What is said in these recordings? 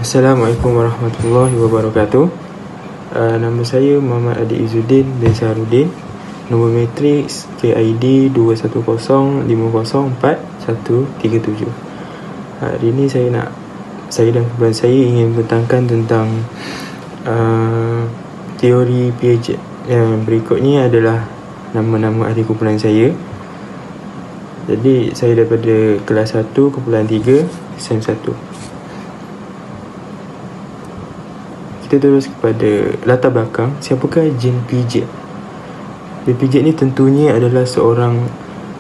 Assalamualaikum warahmatullahi wabarakatuh. Nama saya Muhammad Adi Izzuddin bin Saharudin. Nombor matriks KID 210504137. Hari ini saya dan kawan saya ingin bertangkan tentang teori Piaget. Yang berikut ni adalah nama-nama ahli kumpulan saya. Jadi saya daripada kelas 1 kumpulan 3 SEM 1. Kita terus kepada latar belakang. Siapakah Jean Piaget? Jean Piaget ni tentunya adalah seorang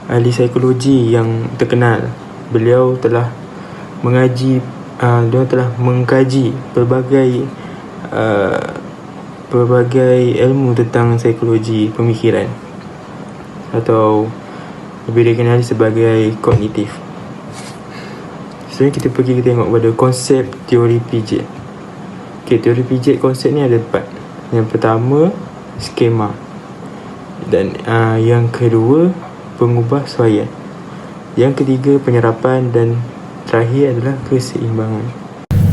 ahli psikologi yang terkenal. Beliau telah mengkaji pelbagai ilmu tentang psikologi pemikiran, atau lebih dikenali sebagai kognitif. Sekarang kita tengok pada konsep teori Piaget. Teori Piaget konsep ni ada 4. Yang pertama, skema. Dan yang kedua, pengubahsuaian. Yang ketiga, penyerapan. Dan terakhir adalah keseimbangan.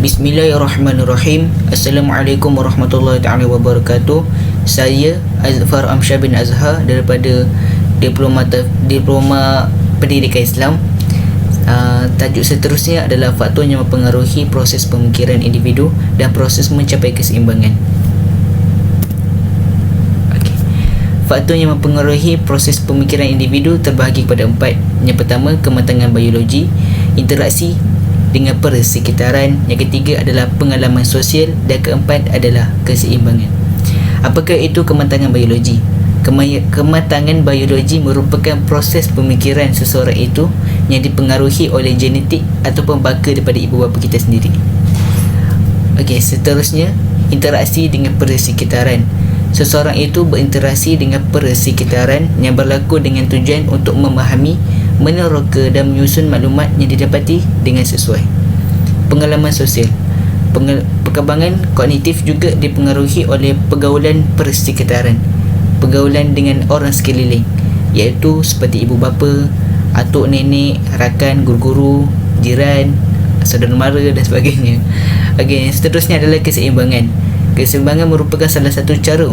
Bismillahirrahmanirrahim. Assalamualaikum warahmatullahi taala wabarakatuh. Saya Azfar Amsyah bin Azhar daripada Diploma Pendidikan Islam. Tajuk seterusnya adalah faktor yang mempengaruhi proses pemikiran individu dan proses mencapai keseimbangan. Faktor yang mempengaruhi proses pemikiran individu terbahagi kepada 4. Yang pertama, kematangan biologi, interaksi dengan persekitaran. Yang ketiga adalah pengalaman sosial. Dan keempat adalah keseimbangan. Apakah itu kematangan biologi? Kematangan biologi merupakan proses pemikiran seseorang itu yang dipengaruhi oleh genetik ataupun baka daripada ibu bapa kita sendiri. Seterusnya, interaksi dengan persekitaran. Seseorang itu berinteraksi dengan persekitaran yang berlaku dengan tujuan untuk memahami, meneroka dan menyusun maklumat yang didapati dengan sesuai. Pengalaman sosial. Perkembangan kognitif juga dipengaruhi oleh pergaulan persekitaran. Pergaulan dengan orang sekeliling, iaitu seperti ibu bapa, atuk nenek, rakan, guru-guru, jiran, saudara mara dan sebagainya. Seterusnya adalah keseimbangan. Keseimbangan merupakan salah satu cara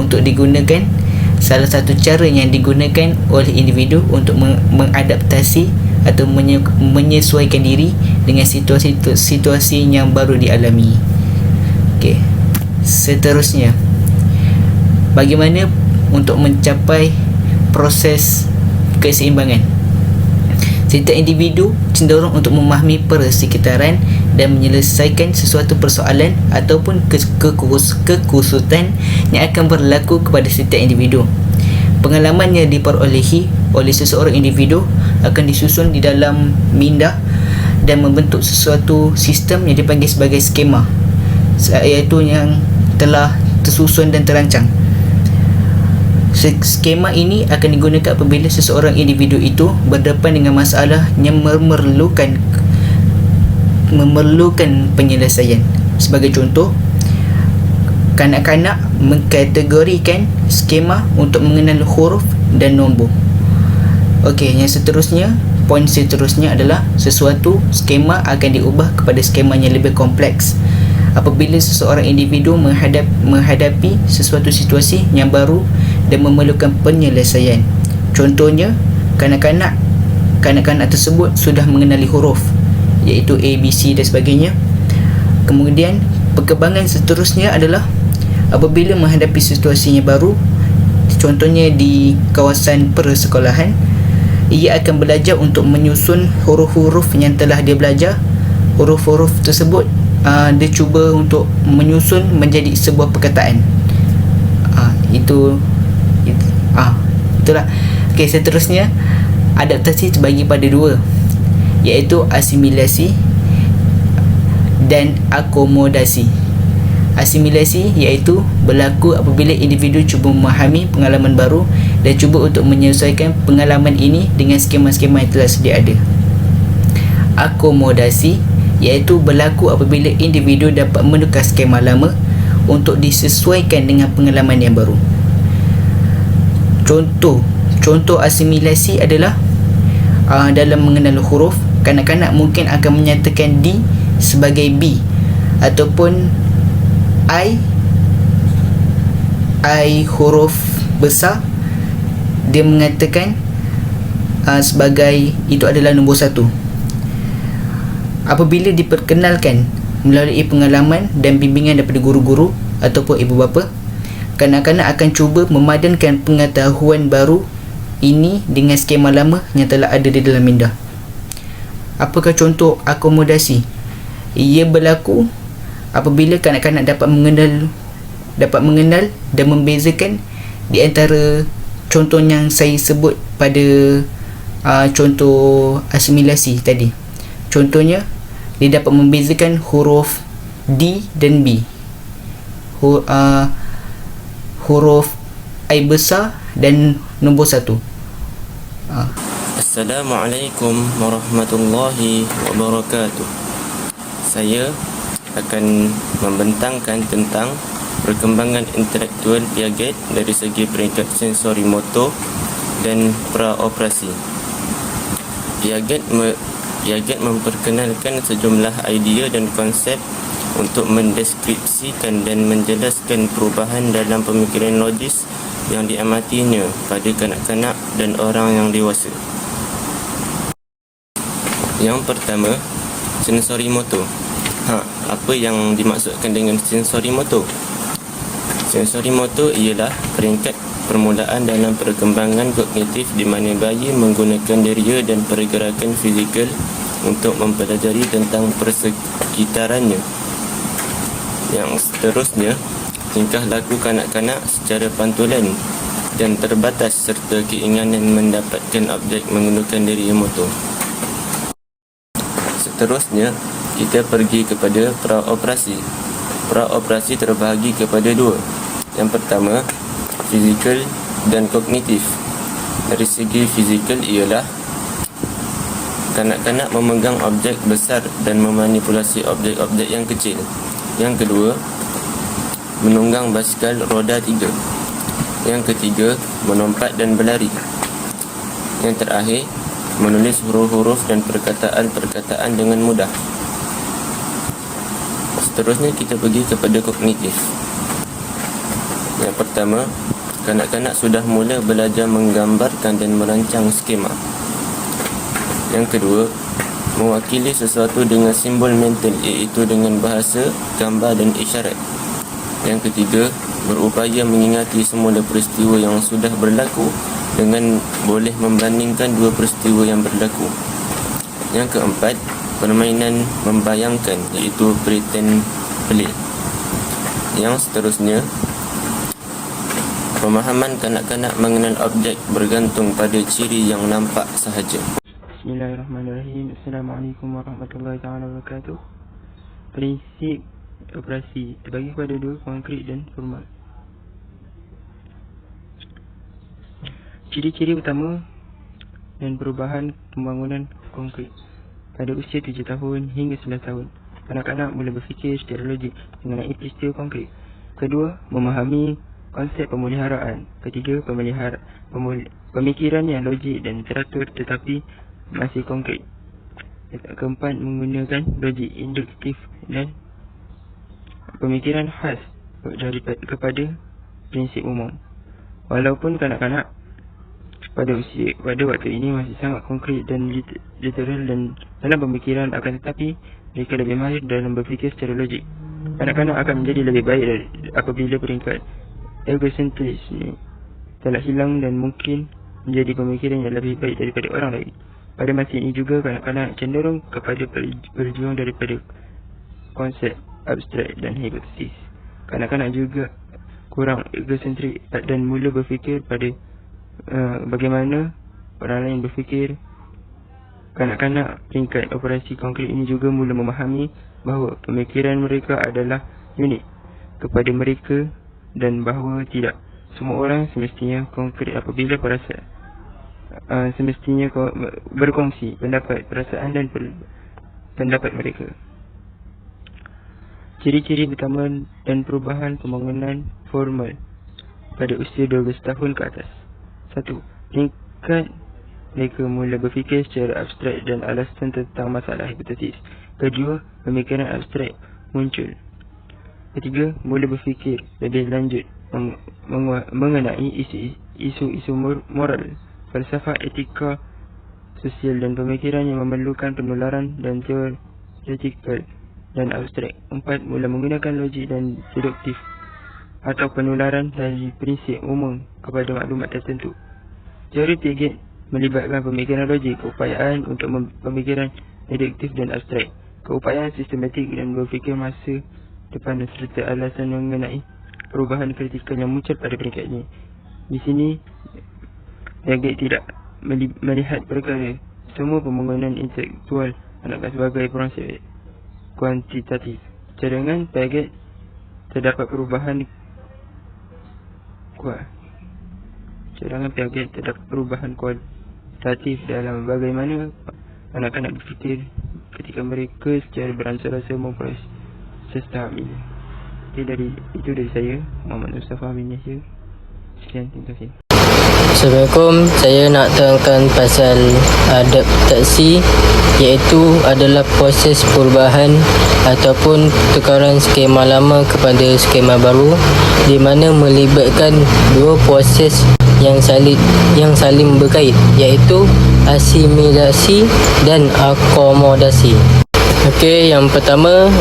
yang digunakan oleh individu untuk mengadaptasi atau menyesuaikan diri dengan situasi yang baru dialami. Seterusnya, bagaimana untuk mencapai proses keseimbangan? Setiap individu cenderung untuk memahami persekitaran dan menyelesaikan sesuatu persoalan ataupun kekusutan yang akan berlaku kepada setiap individu. Pengalaman yang diperolehi oleh seseorang individu akan disusun di dalam minda dan membentuk sesuatu sistem yang dipanggil sebagai skema, iaitu yang telah tersusun dan terancang. Skema ini akan digunakan apabila seseorang individu itu berdepan dengan masalah yang memerlukan penyelesaian. Sebagai contoh, kanak-kanak mengkategorikan skema untuk mengenal huruf dan nombor. Yang seterusnya, poin seterusnya adalah sesuatu skema akan diubah kepada skema yang lebih kompleks apabila seseorang individu menghadapi sesuatu situasi yang baru dan memerlukan penyelesaian. Contohnya, kanak-kanak tersebut sudah mengenali huruf, iaitu A, B, C dan sebagainya. Kemudian, perkembangan seterusnya adalah apabila menghadapi situasi yang baru, contohnya di kawasan persekolahan, ia akan belajar untuk menyusun huruf-huruf yang telah dia belajar. Huruf-huruf tersebut dia cuba untuk menyusun menjadi sebuah perkataan. Itulah. Seterusnya, adaptasi terbagi pada 2, iaitu asimilasi dan akomodasi. Asimilasi iaitu berlaku apabila individu cuba memahami pengalaman baru dan cuba untuk menyesuaikan pengalaman ini dengan skema-skema yang telah sedia ada. Akomodasi iaitu berlaku apabila individu dapat menukar skema lama untuk disesuaikan dengan pengalaman yang baru. Contoh asimilasi adalah dalam mengenal huruf, kanak-kanak mungkin akan menyatakan D sebagai B ataupun I huruf besar, dia mengatakan sebagai itu adalah nombor 1. Apabila diperkenalkan melalui pengalaman dan bimbingan daripada guru-guru ataupun ibu bapa, kanak-kanak akan cuba memadankan pengetahuan baru ini dengan skema lama yang telah ada di dalam minda. Apakah contoh akomodasi? Ia berlaku apabila kanak-kanak dapat mengenal dan membezakan di antara contoh yang saya sebut pada contoh asimilasi tadi. Contohnya, dia dapat membezakan huruf D dan B, huruf I besar dan nombor 1. Assalamualaikum warahmatullahi wabarakatuh. Saya akan membentangkan tentang perkembangan intelektual Piaget dari segi peringkat sensori motor dan praoperasi. Piaget memperkenalkan sejumlah idea dan konsep untuk mendeskripsikan dan menjelaskan perubahan dalam pemikiran logis yang diamatinya pada kanak-kanak dan orang yang dewasa. Yang pertama, sensori motor. Apa yang dimaksudkan dengan sensori motor? Sensori motor ialah peringkat permulaan dalam perkembangan kognitif di mana bayi menggunakan deria dan pergerakan fizikal untuk mempelajari tentang persekitarannya. Yang seterusnya, tingkah laku kanak-kanak secara pantulan dan terbatas serta keinginan mendapatkan objek menggunakan deria motor. Seterusnya, kita pergi kepada praoperasi. Praoperasi terbahagi kepada 2. Yang pertama, fizikal dan kognitif. Dari segi fizikal ialah kanak-kanak memegang objek besar dan memanipulasi objek-objek yang kecil. Yang kedua, menunggang basikal roda 3. Yang ketiga, melompat dan berlari. Yang terakhir, menulis huruf-huruf dan perkataan-perkataan dengan mudah. Seterusnya kita pergi kepada kognitif. Yang pertama, kanak-kanak sudah mula belajar menggambarkan dan merancang skema. Yang kedua, mewakili sesuatu dengan simbol mental, iaitu dengan bahasa, gambar dan isyarat. Yang ketiga, berupaya mengingati semula peristiwa yang sudah berlaku dengan boleh membandingkan 2 peristiwa yang berlaku. Yang keempat, permainan membayangkan, iaitu pretend play. Yang seterusnya, pemahaman kanak-kanak mengenal objek bergantung pada ciri yang nampak sahaja. Bismillahirrahmanirrahim. Assalamualaikum warahmatullahi wabarakatuh. Prinsip operasi terbagi kepada 2, konkret dan formal. Ciri-ciri utama dan perubahan pembangunan konkret. Pada usia 7 tahun hingga 11 tahun, kanak-kanak mula berfikir secara logik mengenai peristiwa konkret. Kedua, memahami konsep pemeliharaan. Ketiga, pemikiran yang logik dan teratur tetapi masih konkret. Keempat, menggunakan logik induktif dan pemikiran khas kepada prinsip umum. Walaupun kanak-kanak pada waktu ini masih sangat konkret dan literal dan dalam pemikiran, akan tetapi mereka lebih mahir dalam berfikir secara logik. Kanak-kanak akan menjadi lebih baik apabila peringkat egocentrisme telah hilang dan mungkin menjadi pemikiran yang lebih baik daripada orang lain. Pada masa ini juga, kanak-kanak cenderung kepada berjuang daripada konsep abstrak dan hipotesis. Kanak-kanak juga kurang egocentrik dan mula berfikir pada bagaimana orang lain berfikir. Kanak-kanak peringkat operasi konkret ini juga mula memahami bahawa pemikiran mereka adalah unik kepada mereka dan bahawa tidak semua orang semestinya konkret apabila semestinya berkongsi pendapat, perasaan dan pendapat mereka. Ciri-ciri utama dan perubahan pembangunan formal pada usia 12 tahun ke atas. 1. Peringkat mereka mula berfikir secara abstrak dan alasan tentang masalah hipotesis. Kedua, pemikiran abstrak muncul. Ketiga, boleh berfikir lebih lanjut mengenai isu-isu moral, falsafah, etika, sosial dan pemikiran yang memerlukan penularan dan teoretikal dan abstrak. 4. Mula menggunakan logik dan deduktif atau penularan dari prinsip umum kepada maklumat tertentu. Teori Piaget melibatkan pemikiran logik, keupayaan untuk pemikiran deduktif dan abstrak, keupayaan sistematik dan berfikir masa depan serta alasan mengenai perubahan kritikal yang muncul pada peringkat ini. Di sini Piaget tidak melihat perkara semua pembangunan intelektual anak sebagai proses kuantitatif. Cadangan Piaget terdapat perubahan kualitatif dalam bagaimana anak-anak berfikir ketika mereka secara beransur-ansur memproses tahap ini. Itu dari saya, Muhammad Mustafa bin Yasir. Sekian, terima kasih. Assalamualaikum, saya nak terangkan pasal adaptasi, iaitu adalah proses perubahan ataupun tukaran skema lama kepada skema baru, di mana melibatkan dua proses yang saling berkait, iaitu asimilasi dan akomodasi. Okey, yang pertama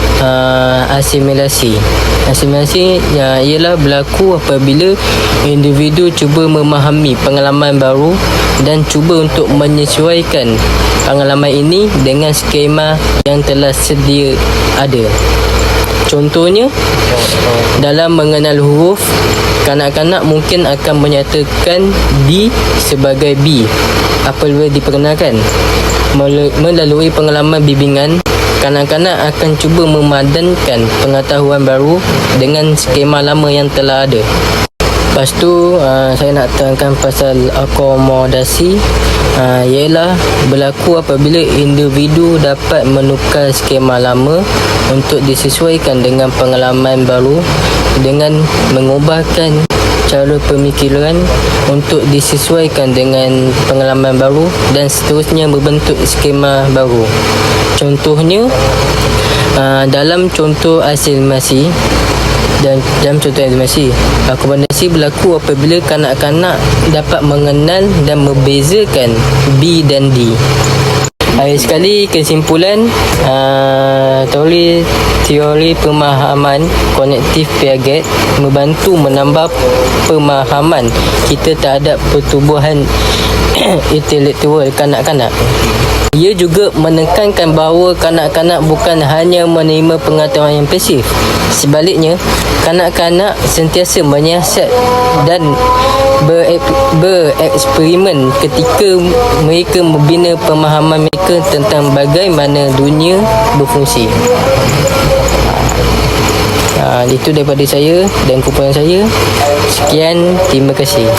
asimilasi. Asimilasi ialah berlaku apabila individu cuba memahami pengalaman baru dan cuba untuk menyesuaikan pengalaman ini dengan skema yang telah sedia ada. Contohnya, dalam mengenal huruf, kanak-kanak mungkin akan menyatakan D sebagai B apabila diperkenalkan. Melalui pengalaman bimbingan, kanak-kanak akan cuba memadankan pengetahuan baru dengan skema lama yang telah ada. Lepas tu saya nak terangkan pasal akomodasi, ialah berlaku apabila individu dapat menukar skema lama untuk disesuaikan dengan pengalaman baru dengan mengubahkan cara pemikiran untuk disesuaikan dengan pengalaman baru dan seterusnya membentuk skema baru. Contohnya, dalam contoh asimilasi, akomodasi berlaku apabila kanak-kanak dapat mengenal dan membezakan B dan D. Akhir sekali, kesimpulan, teori pemahaman kognitif Piaget membantu menambah pemahaman kita terhadap pertumbuhan intelektual kanak-kanak. Ia juga menekankan bahawa kanak-kanak bukan hanya menerima pengetahuan yang pasif. Sebaliknya, kanak-kanak sentiasa menyiasat dan bereksperimen ketika mereka membina pemahaman mereka tentang bagaimana dunia berfungsi. Itu daripada saya dan kumpulan saya. Sekian, terima kasih.